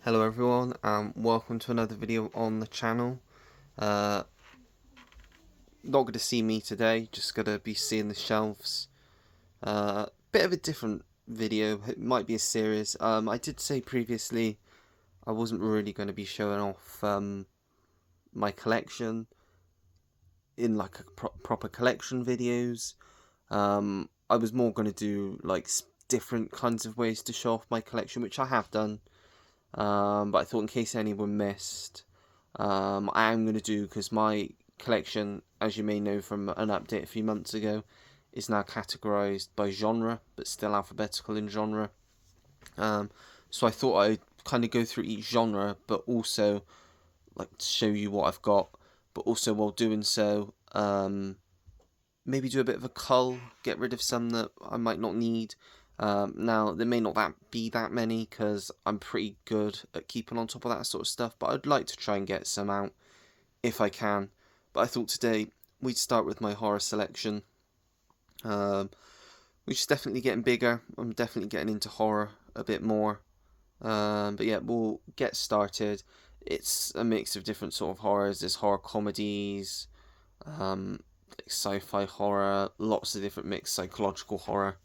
Hello everyone, welcome to another video on the channel. Not going to see me today, just going to be seeing the shelves. Bit of a different video, it might be a series. I did say previously I wasn't really going to be showing off my collection in like a proper collection videos. I was more going to do like different kinds of ways to show off my collection, which I have done. But I thought in case anyone missed, I am going to do, because my collection, as you may know from an update a few months ago, is now categorised by genre, but still alphabetical in genre. So I thought I'd kind of go through each genre, but also like show you what I've got, but also while doing so, maybe do a bit of a cull, get rid of some that I might not need. Now, there may not be that many, because I'm pretty good at keeping on top of that sort of stuff, but I'd like to try and get some out if I can. But I thought today we'd start with my horror selection, which is definitely getting bigger. I'm definitely getting into horror a bit more. But yeah, we'll get started. It's a mix of different sort of horrors. There's horror comedies, sci-fi horror, lots of different mixed psychological horror.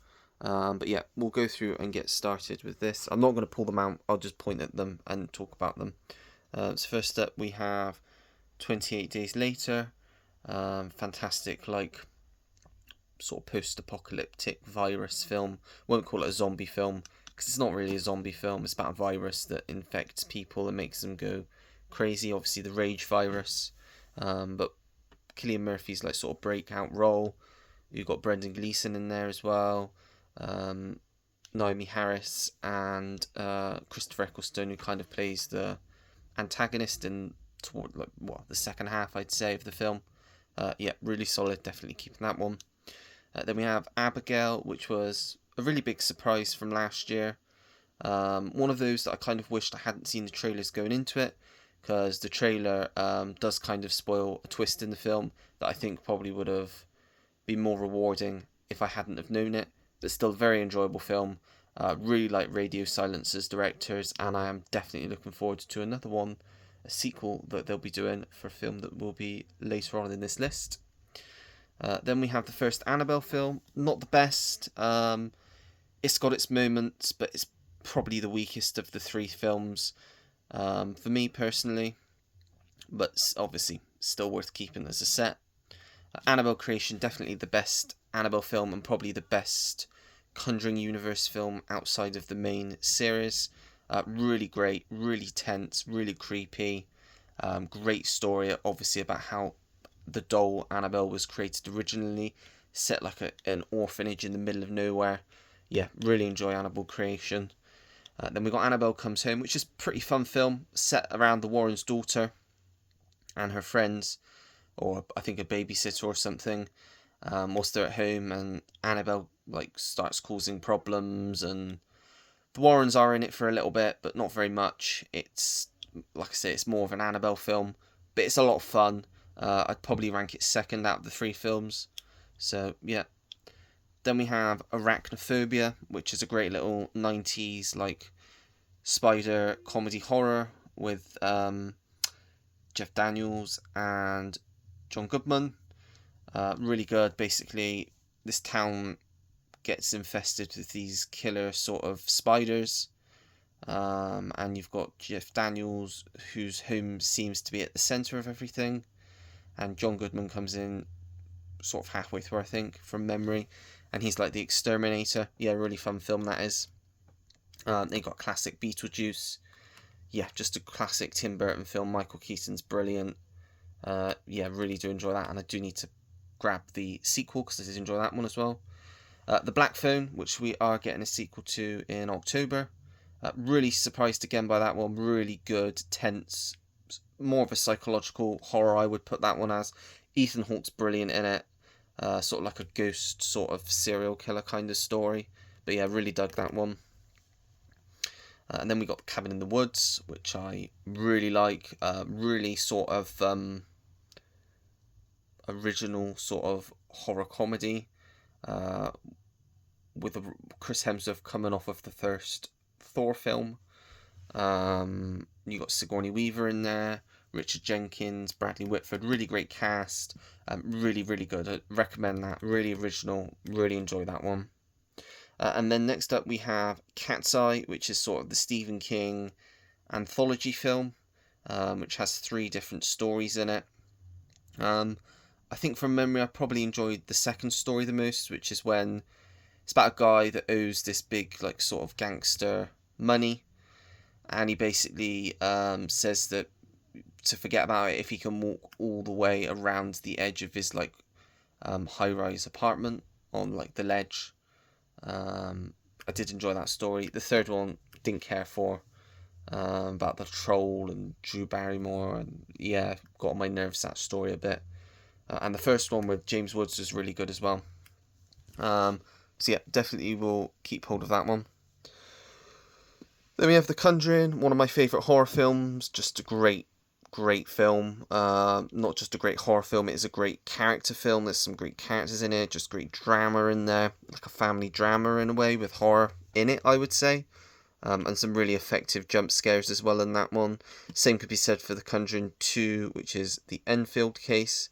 But yeah, we'll go through and get started with this. I'm not going to pull them out, I'll just point at them and talk about them. So first up we have 28 Days Later. Fantastic, like, sort of post-apocalyptic virus film. Won't call it a zombie film, because it's not really a zombie film. It's about a virus that infects people and makes them go crazy. Obviously the rage virus. But Cillian Murphy's like sort of breakout role. You've got Brendan Gleeson in there as well, Naomi Harris, and Christopher Eccleston, who kind of plays the antagonist in toward like the second half, I'd say, of the film. Yeah, really solid. Definitely keeping that one. Then we have Abigail, which was a really big surprise from last year. One of those that I kind of wished I hadn't seen the trailers going into it, because the trailer does kind of spoil a twist in the film that I think probably would have been more rewarding if I hadn't have known it. But still, a very enjoyable film. Really like Radio Silence's directors, and I am definitely looking forward to another one, a sequel that they'll be doing for a film that will be later on in this list. Then we have the first Annabelle film. Not the best. It's got its moments, but it's probably the weakest of the three films for me personally. But obviously, still worth keeping as a set. Annabelle Creation, definitely the best Annabelle film and probably the best Conjuring Universe film outside of the main series. Really great, really tense, really creepy. Great story, obviously, about how the doll Annabelle was created originally, set like an orphanage in the middle of nowhere. Yeah, really enjoy Annabelle Creation. Then we got Annabelle Comes Home, which is a pretty fun film set around the Warren's daughter and her friends, or I think a babysitter or something, whilst they're at home, and Annabelle like starts causing problems, and the Warrens are in it for a little bit, but not very much. It's, like I say, it's more of an Annabelle film, but it's a lot of fun. I'd probably rank it second out of the three films. So yeah. Then we have Arachnophobia, which is a great little 90s like spider comedy horror with Jeff Daniels and John Goodman. Really good. Basically, this town gets infested with these killer sort of spiders. And you've got Jeff Daniels, whose home seems to be at the centre of everything. And John Goodman comes in sort of halfway through, I think, from memory. And he's like the exterminator. Yeah, really fun film that is. They got classic Beetlejuice. Yeah, just a classic Tim Burton film. Michael Keaton's brilliant. Yeah, really do enjoy that. And I do need to grab the sequel, because I did enjoy that one as well. The Black Phone, which we are getting a sequel to in October. Really surprised again by that one. Really good, tense, more of a psychological horror, I would put that one as. Ethan Hawke's brilliant in it. Sort of like a ghost sort of serial killer kind of story. But yeah, really dug that one. And then we got Cabin in the Woods, which I really like. Really sort of original sort of horror comedy. With Chris Hemsworth coming off of the first Thor film. You got Sigourney Weaver in there, Richard Jenkins, Bradley Whitford, really great cast, really, really good. I recommend that, really original, really enjoy that one. And then next up we have Cat's Eye, which is sort of the Stephen King anthology film, which has 3 different stories in it. I think from memory I probably enjoyed the second story the most, which is when it's about a guy that owes this big like sort of gangster money, and he basically says that to forget about it if he can walk all the way around the edge of his like high-rise apartment on like the ledge. I did enjoy that story. The third one didn't care for, about the troll and Drew Barrymore, and yeah, got on my nerves that story a bit. And the first one with James Woods was really good as well. So yeah, definitely will keep hold of that one. Then we have The Conjuring, one of my favourite horror films. Just a great film. Not just a great horror film, it is a great character film. There's some great characters in it, just great drama in there. Like a family drama in a way, with horror in it, I would say. And some really effective jump scares as well in that one. Same could be said for The Conjuring 2, which is the Enfield case.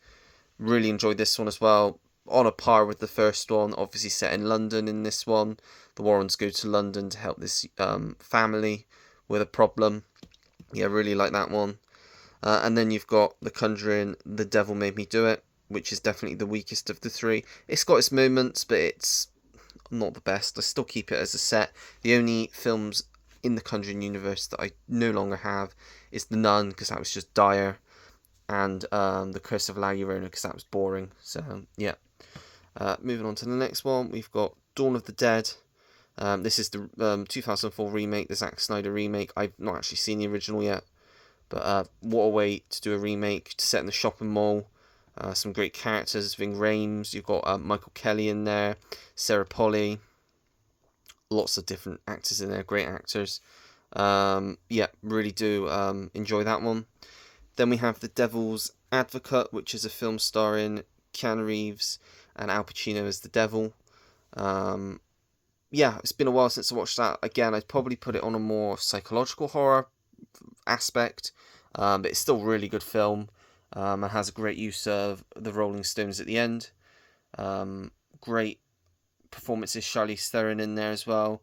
Really enjoyed this one as well. On a par with the first one, obviously set in London in this one. The Warrens go to London to help this family with a problem. Yeah, really like that one. And then you've got The Conjuring, The Devil Made Me Do It, which is definitely the weakest of the 3. It's got its moments, but it's not the best. I still keep it as a set. The only films in the Conjuring universe that I no longer have is The Nun, because that was just dire, and The Curse of La Llorona, because that was boring. So yeah. Moving on to the next one, we've got Dawn of the Dead. This is the 2004 remake, the Zack Snyder remake. I've not actually seen the original yet, but what a way to do a remake, to set in the shopping mall. Some great characters, Ving Rhames, you've got Michael Kelly in there, Sarah Polley, lots of different actors in there, great actors. Yeah, really do enjoy that one. Then we have The Devil's Advocate, which is a film starring Keanu Reeves and Al Pacino as the devil. Yeah, it's been a while since I watched that. Again, I'd probably put it on a more psychological horror aspect, but it's still a really good film. It has a great use of the Rolling Stones at the end. Great performances, Charlize Theron in there as well.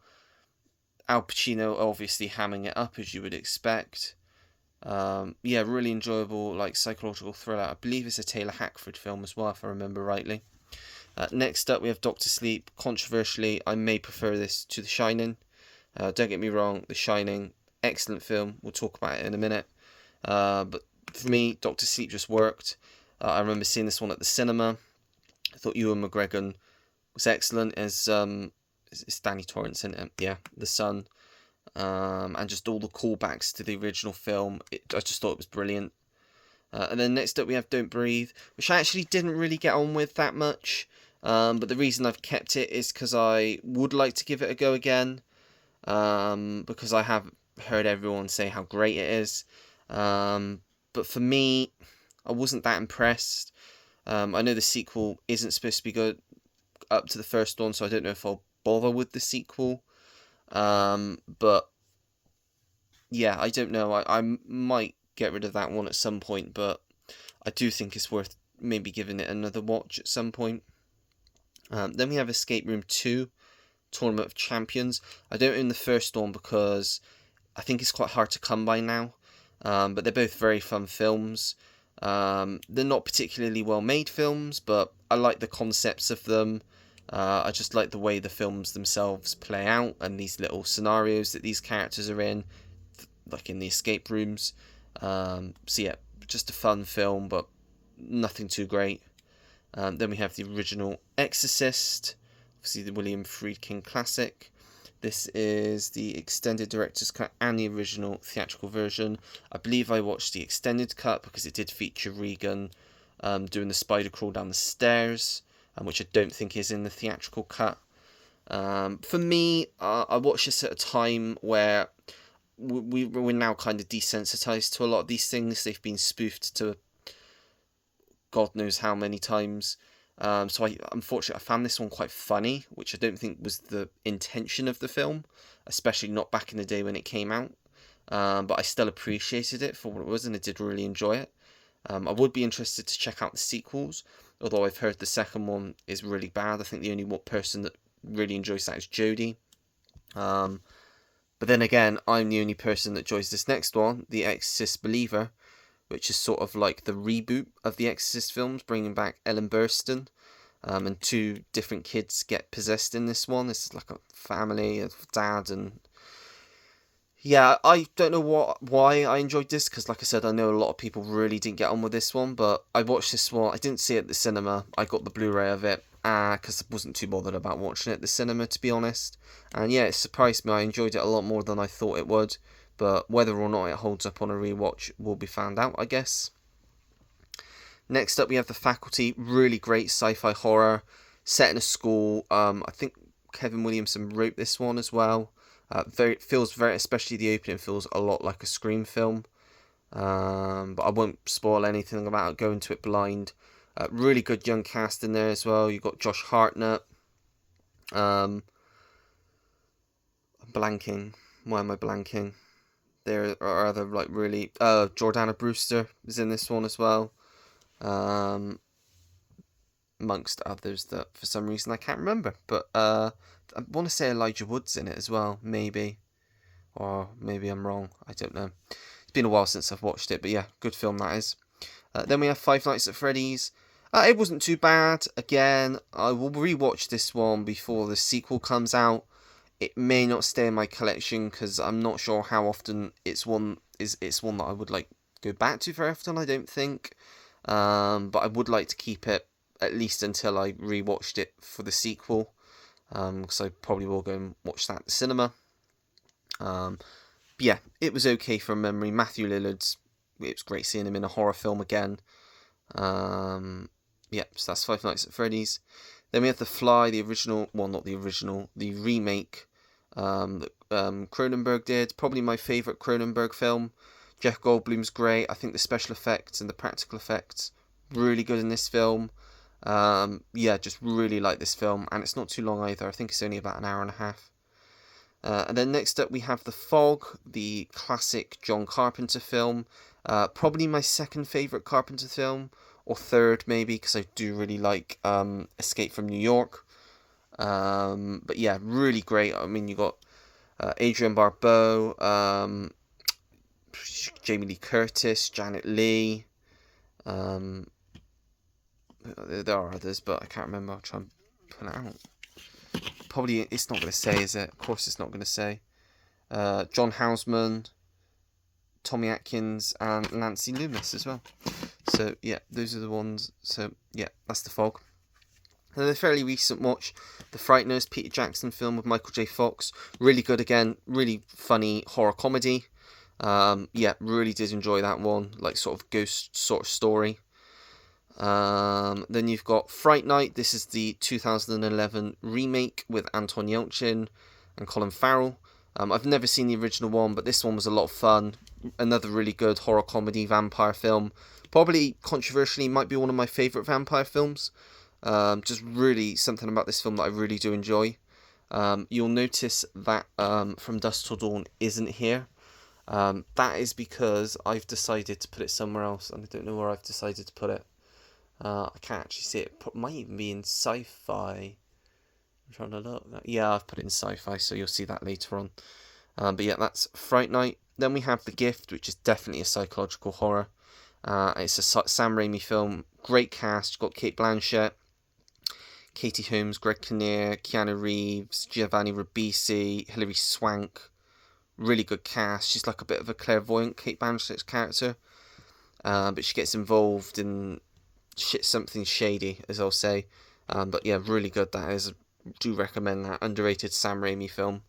Al Pacino obviously hamming it up as you would expect. Yeah, really enjoyable, like psychological thriller. I believe it's a Taylor Hackford film as well, if I remember rightly. Next up, we have Doctor Sleep. Controversially, I may prefer this to The Shining. Don't get me wrong, The Shining, excellent film. We'll talk about it in a minute. But for me, Doctor Sleep just worked. I remember seeing this one at the cinema. I thought Ewan McGregor was excellent as it's Danny Torrance in it. Yeah, the son. And just all the callbacks to the original film. I just thought it was brilliant. And then next up we have Don't Breathe, which I actually didn't really get on with that much. But the reason I've kept it is because I would like to give it a go again. Because I have heard everyone say how great it is. But for me, I wasn't that impressed. I know the sequel isn't supposed to be good up to the first one, so I don't know if I'll bother with the sequel. But yeah, I don't know. I might get rid of that one at some point, but I do think it's worth maybe giving it another watch at some point. Then we have Escape Room 2, Tournament of Champions. I don't own the first one because I think it's quite hard to come by now. But they're both very fun films. They're not particularly well made films, but I like the concepts of them. I just like the way the films themselves play out, and these little scenarios that these characters are in, like in the escape rooms. So yeah, just a fun film, but nothing too great. Then we have the original Exorcist, obviously the William Friedkin classic. This is the extended director's cut and the original theatrical version. I believe I watched the extended cut because it did feature Regan doing the spider crawl down the stairs, which I don't think is in the theatrical cut. For me, I watched this at a time where we're now kind of desensitized to a lot of these things. They've been spoofed to God knows how many times. So unfortunately, I found this one quite funny, which I don't think was the intention of the film, especially not back in the day when it came out. but I still appreciated it for what it was, and I did really enjoy it. I would be interested to check out the sequels, although I've heard the second one is really bad. I think the only person that really enjoys that is Jodie. But then again, I'm the only person that enjoys this next one, The Exorcist Believer, which is sort of like the reboot of the Exorcist films, bringing back Ellen Burstyn. And 2 different kids get possessed in this one. This is like a family, a dad, and yeah, I don't know why I enjoyed this, because like I said, I know a lot of people really didn't get on with this one, but I watched this one. I didn't see it at the cinema. I got the Blu-ray of it because I wasn't too bothered about watching it at the cinema, to be honest. And yeah, it surprised me. I enjoyed it a lot more than I thought it would, but whether or not it holds up on a rewatch will be found out, I guess. Next up, we have The Faculty. Really great sci-fi horror set in a school. I think Kevin Williamson wrote this one as well. Feels very, especially the opening, feels a lot like a Scream film. But I won't spoil anything about it. Go into it blind. Really good young cast in there as well. You've got Josh Hartnett. I'm blanking. Why am I blanking? There are other like really. Jordana Brewster is in this one as well. Amongst others that for some reason I can't remember. But I want to say Elijah Wood's in it as well, maybe. Or maybe I'm wrong, I don't know. It's been a while since I've watched it, but yeah, good film that is. Then we have Five Nights at Freddy's. It wasn't too bad. Again, I will rewatch this one before the sequel comes out. It may not stay in my collection because I'm not sure how often it's one that I would like go back to very often, I don't think. But I would like to keep it at least until I rewatched it for the sequel. Because I probably will go and watch that at the cinema. But yeah, it was okay from memory. Matthew Lillard's, it was great seeing him in a horror film again. Yeah, so that's Five Nights at Freddy's. Then we have The Fly, the original, well, not the original, the remake that Cronenberg did. Probably my favourite Cronenberg film. Jeff Goldblum's great. I think the special effects and the practical effects really good in this film. Yeah, just really like this film, and it's not too long either. I think it's only about an hour and a half. And then next up we have The Fog, the classic John Carpenter film. Probably my second favourite Carpenter film, or third maybe, because I do really like Escape from New York. But yeah, really great. I mean, you got Adrienne Barbeau, Jamie Lee Curtis, Janet Leigh. There are others, but I can't remember. I'll try and pull it out. Probably it's not going to say, is it? Of course it's not going to say. John Houseman, Tommy Atkins, and Nancy Loomis as well. So yeah, those are the ones. So yeah, that's The Fog. And then a fairly recent watch, The Frighteners, Peter Jackson film with Michael J. Fox. Really good again, really funny horror comedy. Yeah, really did enjoy that one, like sort of ghost sort of story. Then you've got Fright Night. This is the 2011 remake with Anton Yelchin and Colin Farrell. I've never seen the original one, but this one was a lot of fun. Another really good horror comedy vampire film. Probably controversially might be one of my favourite vampire films. Just really something about this film that I really do enjoy. You'll notice that From Dusk Till Dawn isn't here. That is because I've decided to put it somewhere else, and I don't know where I've decided to put it. I can't actually see it. It might even be in sci-fi. I'm trying to look. Yeah, I've put it in sci-fi, so you'll see that later on. But yeah, that's Fright Night. Then we have The Gift, which is definitely a psychological horror. It's a Sam Raimi film. Great cast. You've got Cate Blanchett, Katie Holmes, Greg Kinnear, Keanu Reeves, Giovanni Ribisi, Hilary Swank. Really good cast. She's like a bit of a clairvoyant, Cate Blanchett's character. But she gets involved in something shady, as I'll say. But yeah, really good that is. I do recommend that underrated Sam Raimi film.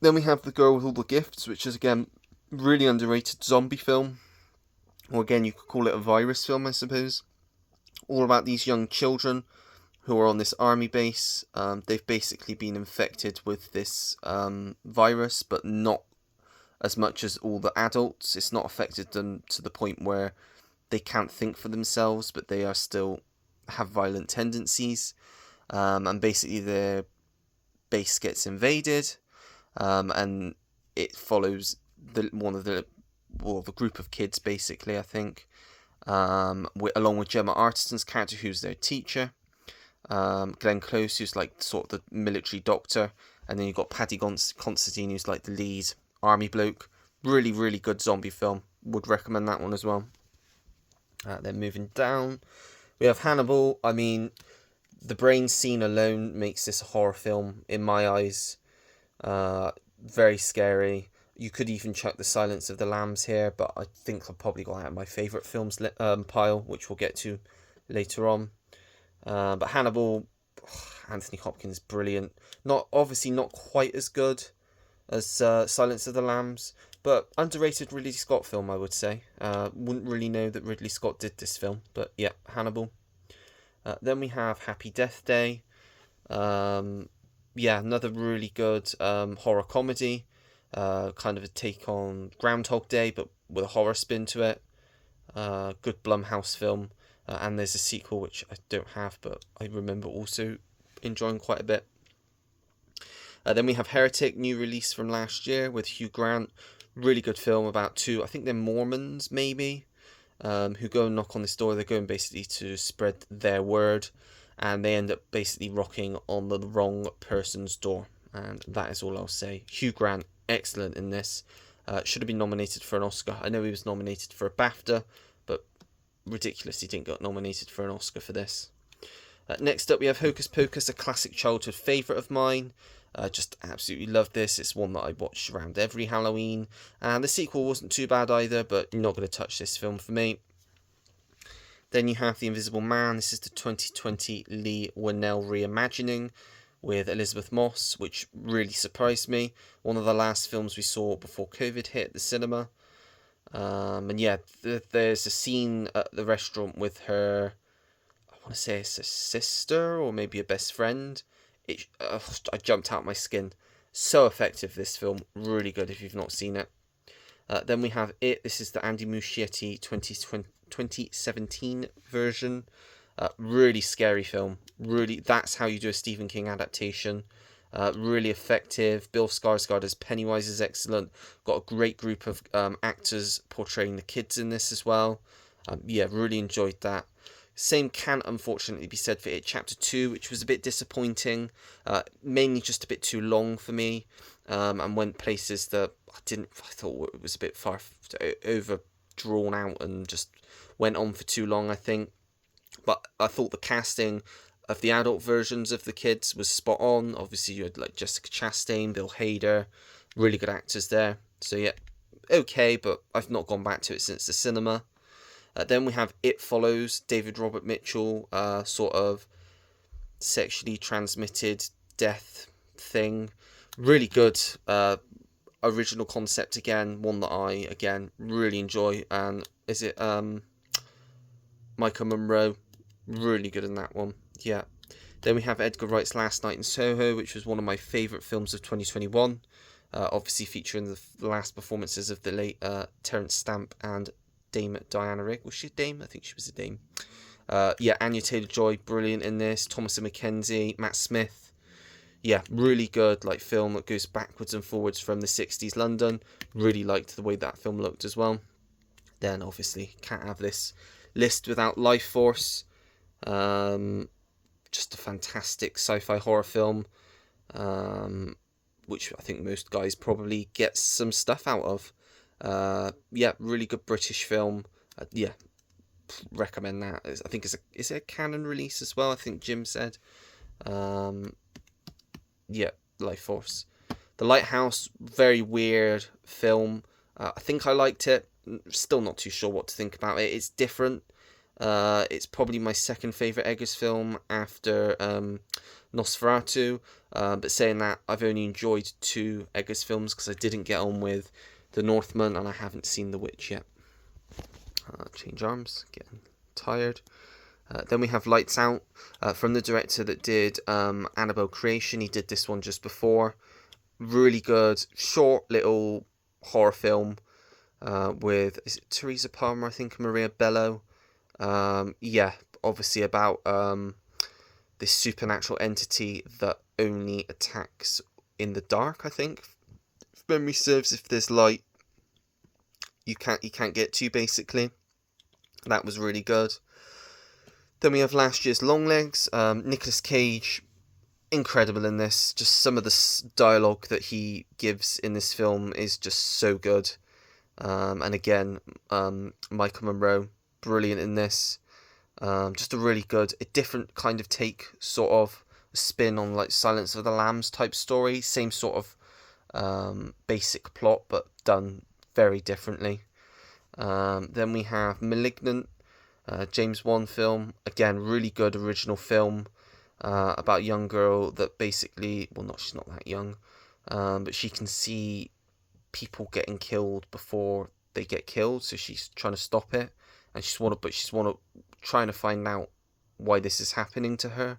Then we have The Girl with All the Gifts, which is again really underrated zombie film. Or again, you could call it a virus film, I suppose. All about these young children who are on this army base. They've basically been infected with this virus, but not as much as all the adults. It's not affected them to the point where they can't think for themselves, but they are still have violent tendencies. And basically their base gets invaded, and it follows the group of kids, basically, I think, along with Gemma Arterton's character, who's their teacher, Glenn Close, who's like sort of the military doctor, and then you've got Paddy Considine, who's like the lead army bloke. Really, really good zombie film. Would recommend that one as well. Then moving down, we have Hannibal. I mean, the brain scene alone makes this a horror film in my eyes. Very scary. You could even chuck The Silence of the Lambs here, but I think I've probably got out of my favourite films pile, which we'll get to later on. But Hannibal, Anthony Hopkins, brilliant. Obviously not quite as good as Silence of the Lambs, but underrated Ridley Scott film, I would say. Wouldn't really know that Ridley Scott did this film, but yeah, Hannibal. Then we have Happy Death Day. Another really good horror comedy. Kind of a take on Groundhog Day, but with a horror spin to it. Good Blumhouse film. And there's a sequel which I don't have, but I remember also enjoying quite a bit. Then we have Heretic, new release from last year with Hugh Grant. Really good film about two, I think they're Mormons maybe, who go and knock on this door. They're going basically to spread their word, and they end up basically rocking on the wrong person's door. And that is all I'll say. Hugh Grant, excellent in this. Should have been nominated for an Oscar. I know he was nominated for a BAFTA, but ridiculous he didn't get nominated for an Oscar for this. Next up we have Hocus Pocus, a classic childhood favourite of mine. Just absolutely love this. It's one that I watch around every Halloween. And the sequel wasn't too bad either, but you're not going to touch this film for me. Then you have The Invisible Man. This is the 2020 Leigh Whannell reimagining with Elizabeth Moss, which really surprised me. One of the last films we saw before COVID hit the cinema. There's a scene at the restaurant with her, I want to say it's a sister or maybe a best friend. I jumped out my skin. So effective, this film. Really good if you've not seen it. Then we have It. This is the Andy Muschietti 2017 version. Really scary film. Really, that's how you do a Stephen King adaptation. Really effective. Bill Skarsgård as Pennywise is excellent. Got a great group of actors portraying the kids in this as well. Really enjoyed that. Same can't unfortunately be said for It Chapter 2, which was a bit disappointing. Mainly just a bit too long for me. And went places that I thought it was a bit far over drawn out and just went on for too long, I think. But I thought the casting of the adult versions of the kids was spot on. Obviously you had like Jessica Chastain, Bill Hader, really good actors there. So yeah, okay, but I've not gone back to it since the cinema. Then we have It Follows, David Robert Mitchell, sort of sexually transmitted death thing. Really good original concept again, one that I, again, really enjoy. And is it Micah Monroe? Really good in that one, yeah. Then we have Edgar Wright's Last Night in Soho, which was one of my favourite films of 2021. Obviously featuring the last performances of the late Terence Stamp and Dame Diana Rigg. Was she a dame? I think she was a dame. Anya Taylor-Joy, brilliant in this. Thomasin McKenzie, Matt Smith. Yeah, really good like film that goes backwards and forwards from the 60s London. Really liked the way that film looked as well. Then obviously can't have this list without Life Force. Just a fantastic sci-fi horror film, which I think most guys probably get some stuff out of. Really good British film. Recommend that. I think is it a canon release as well? I think Jim said. Life Force. The Lighthouse, very weird film. I think I liked it. Still not too sure what to think about it. It's different. It's probably my second favourite Eggers film after Nosferatu. But saying that, I've only enjoyed 2 Eggers films because I didn't get on with The Northman and I haven't seen The Witch yet. Change arms, getting tired. Then we have Lights Out from the director that did Annabelle Creation. He did this one just before. Really good, short little horror film with, is it Teresa Palmer, I think, Maria Bello. Obviously about this supernatural entity that only attacks in the dark, I think. if memory serves, if there's light, you can't get to, basically. That was really good. Then we have last year's Longlegs. Nicolas Cage, incredible in this. Just some of the dialogue that he gives in this film is just so good. And again, Michael Monroe, brilliant in this. Just a really good, a different kind of take, sort of spin on like Silence of the Lambs type story. Same sort of basic plot, but done very differently. Then we have Malignant, James Wan film. Again, really good original film about a young girl that basically, well, she's not that young, but she can see people getting killed before they get killed, so she's trying to stop it, and she's trying to find out why this is happening to her,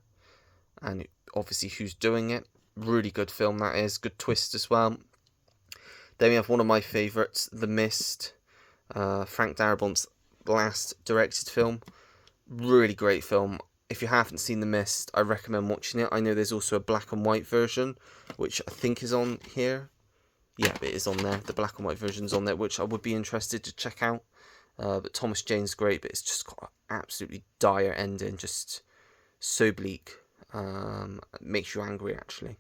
and obviously who's doing it. Really good film that is, good twist as well. Then we have one of my favourites, The Mist, Frank Darabont's last directed film. Really great film. If you haven't seen The Mist, I recommend watching it. I know there's also a black and white version, which I think is on here. Yeah, it is on there. The black and white version's on there, which I would be interested to check out. But Thomas Jane's great, but it's just got an absolutely dire ending. Just so bleak. Makes you angry, actually.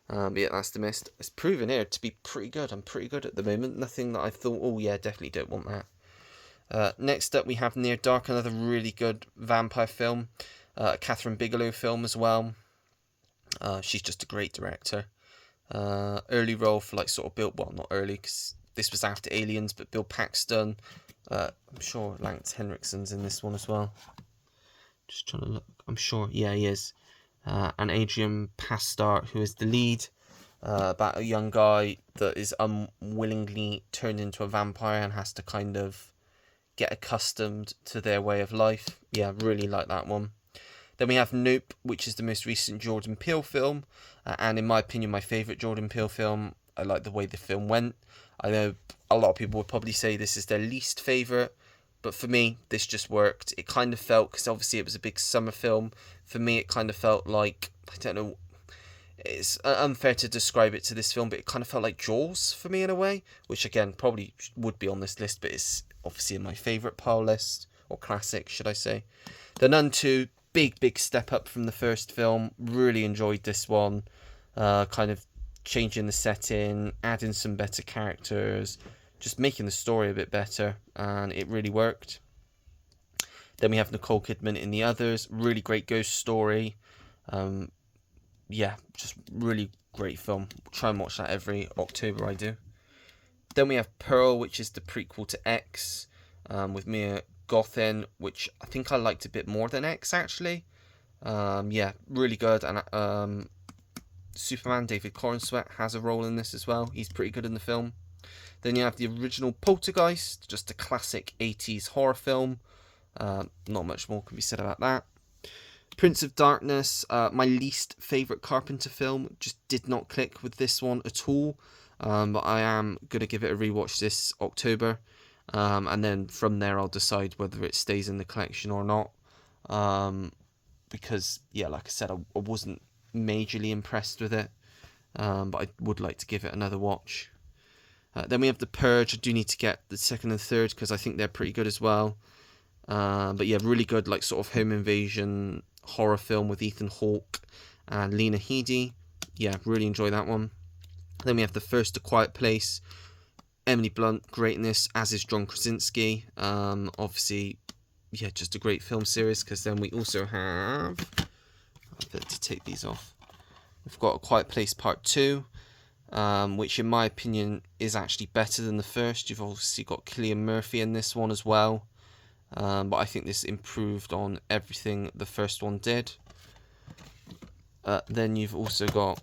But yeah, that's The Mist. It's proven here to be pretty good. I'm pretty good at the moment. Nothing that I thought, oh yeah, definitely don't want that. Next up, we have Near Dark, another really good vampire film. Catherine Bigelow film as well. She's just a great director. Early role for like sort of Bill, well, not early because this was after Aliens, but Bill Paxton. I'm sure Lance Henriksen's in this one as well. Just trying to look. I'm sure, yeah, he is. And Adrian Pastar, who is the lead, about a young guy that is unwillingly turned into a vampire and has to kind of get accustomed to their way of life. Yeah, really like that one. Then we have Nope, which is the most recent Jordan Peele film, and in my opinion, my favourite Jordan Peele film. I like the way the film went. I know a lot of people would probably say this is their least favourite, but for me, this just worked. It kind of felt, because obviously it was a big summer film, for me it kind of felt like, I don't know, it's unfair to describe it to this film, but it kind of felt like Jaws for me in a way, which again, probably would be on this list, but it's obviously in my favourite pile list, or classic, should I say. The Nun 2, big step up from the first film. Really enjoyed this one. Kind of changing the setting, adding some better characters, just making the story a bit better, and it really worked. Then we have Nicole Kidman in The Others. Really great ghost story. Yeah, just really great film. Try and watch that every October, I do. Then we have Pearl, which is the prequel to X, with Mia Goth in, which I think I liked a bit more than X, actually. Yeah, really good. And Superman, David Corenswet, has a role in this as well. He's pretty good in the film. Then you have the original Poltergeist, just a classic 80s horror film. Not much more can be said about that. Prince of Darkness, my least favourite Carpenter film. Just did not click with this one at all. But I am going to give it a rewatch this October. And then from there I'll decide whether it stays in the collection or not. Because, yeah, like I said, I wasn't majorly impressed with it. But I would like to give it another watch. Then we have The Purge. I do need to get the second and third because I think they're pretty good as well. But yeah, really good, like sort of home invasion horror film with Ethan Hawke and Lena Headey. Yeah, really enjoy that one. Then we have The First, A Quiet Place. Emily Blunt, great in this, as is John Krasinski. Obviously, yeah, just a great film series. Because then we also have, I have to take these off. We've got A Quiet Place Part 2. Which in my opinion is actually better than the first. You've obviously got Cillian Murphy in this one as well, but I think this improved on everything the first one did. Then you've also got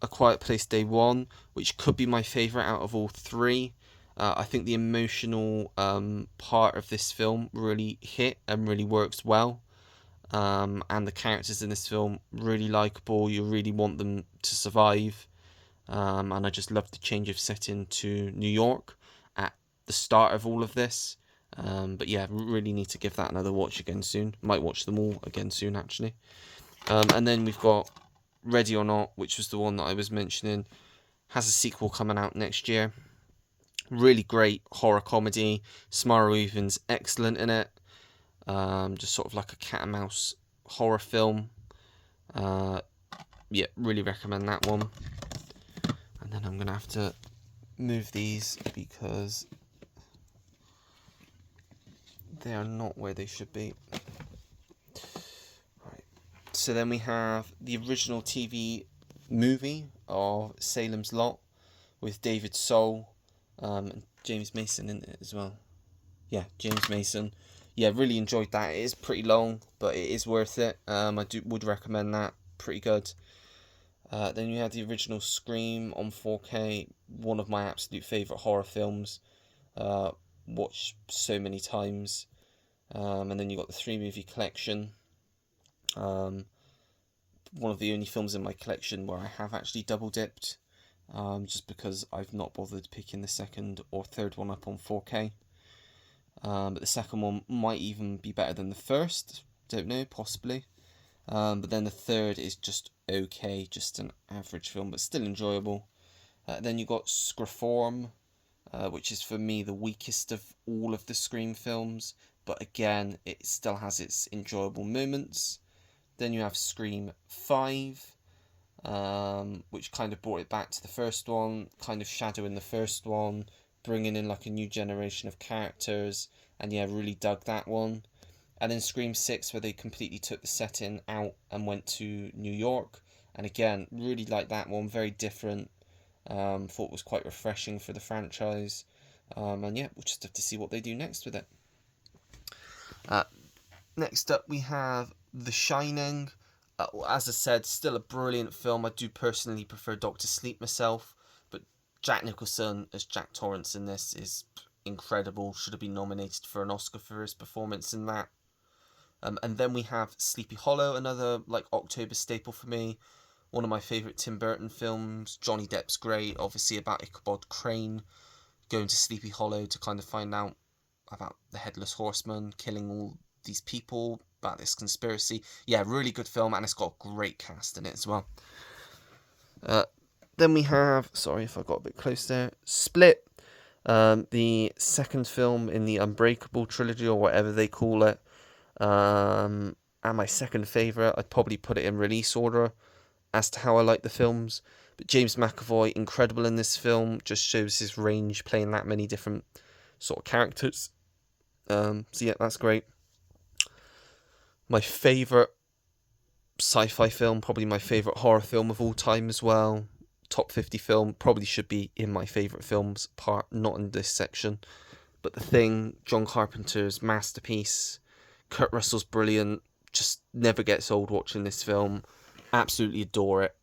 A Quiet Place Day 1, which could be my favourite out of all three. I think the emotional part of this film really hit and really works well. And the characters in this film really likeable. You really want them to survive. And I just love the change of setting to New York at the start of all of this. But yeah, really need to give that another watch again soon. Might watch them all again soon, actually. And then we've got Ready or Not, which was the one that I was mentioning. has a sequel coming out next year. Really great horror comedy. Samara Weaving's excellent in it. Just sort of like a cat and mouse horror film. Yeah, really recommend that one. And then I'm going to have to move these because they are not where they should be. Right. So then we have the original TV movie of Salem's Lot with David Soul and James Mason in it as well. Yeah, James Mason. Yeah, really enjoyed that. It is pretty long, but it is worth it. I would recommend that. Pretty good. Then you had the original Scream on 4K, one of my absolute favourite horror films. Watched so many times. And then you got the 3-movie collection. One of the only films in my collection where I have actually double dipped. Just because I've not bothered picking the second or third one up on 4K. But the second one might even be better than the first. Don't know, possibly. But then the third is just okay, just an average film, but still enjoyable. Then you got Scream, which is for me the weakest of all of the Scream films, but again, it still has its enjoyable moments. Then you have Scream 5, which kind of brought it back to the first one, kind of shadowing the first one, bringing in like a new generation of characters, and yeah, really dug that one. And then Scream 6, where they completely took the setting out and went to New York, and again, really liked that one, very different. Thought it was quite refreshing for the franchise, and yeah, we'll just have to see what they do next with it. Next up, we have The Shining. As I said, still a brilliant film. I do personally prefer Doctor Sleep myself, but Jack Nicholson as Jack Torrance in this is incredible. Should have been nominated for an Oscar for his performance in that. And then we have Sleepy Hollow, another like October staple for me. One of my favourite Tim Burton films. Johnny Depp's great, obviously about Ichabod Crane going to Sleepy Hollow to kind of find out about the Headless Horseman killing all these people, about this conspiracy. Yeah, really good film, and it's got a great cast in it as well. Then we have, sorry if I got a bit close there, Split, the second film in the Unbreakable trilogy, or whatever they call it. And my second favourite, I'd probably put it in release order as to how I like the films. But James McAvoy, incredible in this film, just shows his range playing that many different sort of characters. So yeah, that's great. My favourite sci-fi film, probably my favourite horror film of all time as well. Top 50 film, probably should be in my favourite films part, not in this section. But The Thing, John Carpenter's masterpiece. Kurt Russell's brilliant, just never gets old watching this film. Absolutely adore it.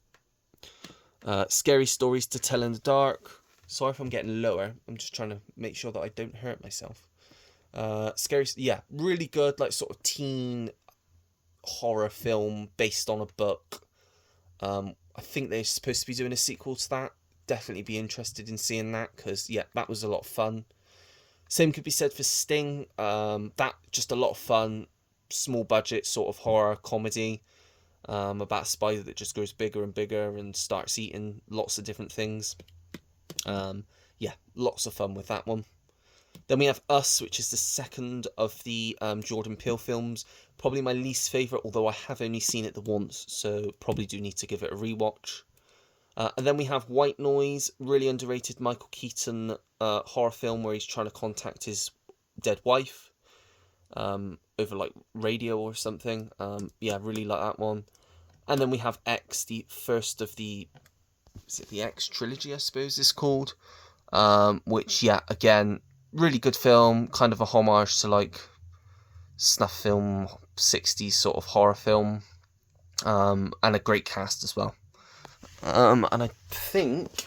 Scary Stories to Tell in the Dark. Sorry if I'm getting lower, I'm just trying to make sure that I don't hurt myself. Yeah, really good, like sort of teen horror film based on a book. I think they're supposed to be doing a sequel to that. Definitely be interested in seeing that, because yeah, that was a lot of fun. Same could be said for Sting. That just a lot of fun, small budget sort of horror comedy about a spider that just grows bigger and bigger and starts eating lots of different things. Yeah, lots of fun with that one. Then we have Us, which is the second of the Jordan Peele films. Probably my least favourite, although I have only seen it the once, so probably do need to give it a rewatch. And then we have White Noise, really underrated Michael Keaton horror film where he's trying to contact his dead wife over like radio or something. Yeah, really like that one. And then we have X, the first of the, is it the X trilogy, I suppose it's called? Which, yeah, again, really good film, kind of a homage to like snuff film, 60s sort of horror film, and a great cast as well. And I think,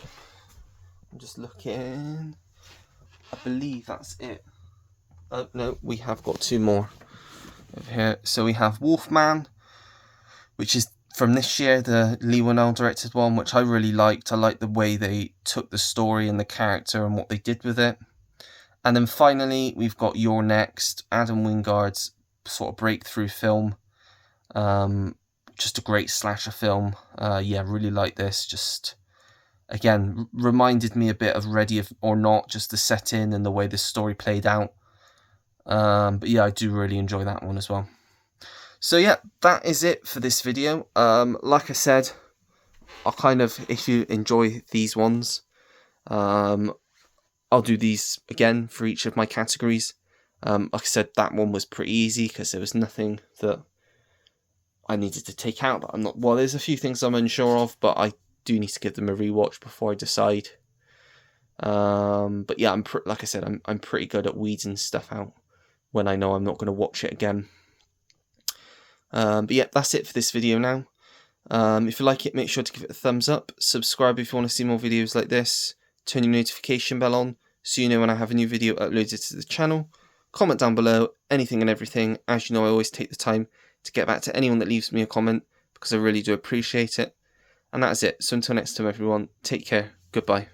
I'm just looking, I believe that's it. Oh no, we have got two more over here. So we have Wolfman, which is from this year, the Leigh Whannell directed one, which I really liked. I liked the way they took the story and the character and what they did with it. And then finally, we've got You're Next, Adam Wingard's sort of breakthrough film. Just a great slasher film. Yeah, really like this. Just, again, reminded me a bit of Ready or Not, just the setting and the way the story played out. But yeah, I do really enjoy that one as well. So yeah, that is it for this video. Like I said, I'll kind of, if you enjoy these ones, I'll do these again for each of my categories. Like I said, that one was pretty easy because there was nothing that I needed to take out. But I'm not. Well, there's a few things I'm unsure of, but I do need to give them a rewatch before I decide. But yeah, like I said, I'm pretty good at weeding stuff out when I know I'm not going to watch it again. But yeah, that's it for this video now. If you like it, make sure to give it a thumbs up. Subscribe if you want to see more videos like this. Turn your notification bell on so you know when I have a new video uploaded to the channel. Comment down below anything and everything. As you know, I always take the time to get back to anyone that leaves me a comment because I really do appreciate it. And that's it. So until next time, everyone, take care. Goodbye.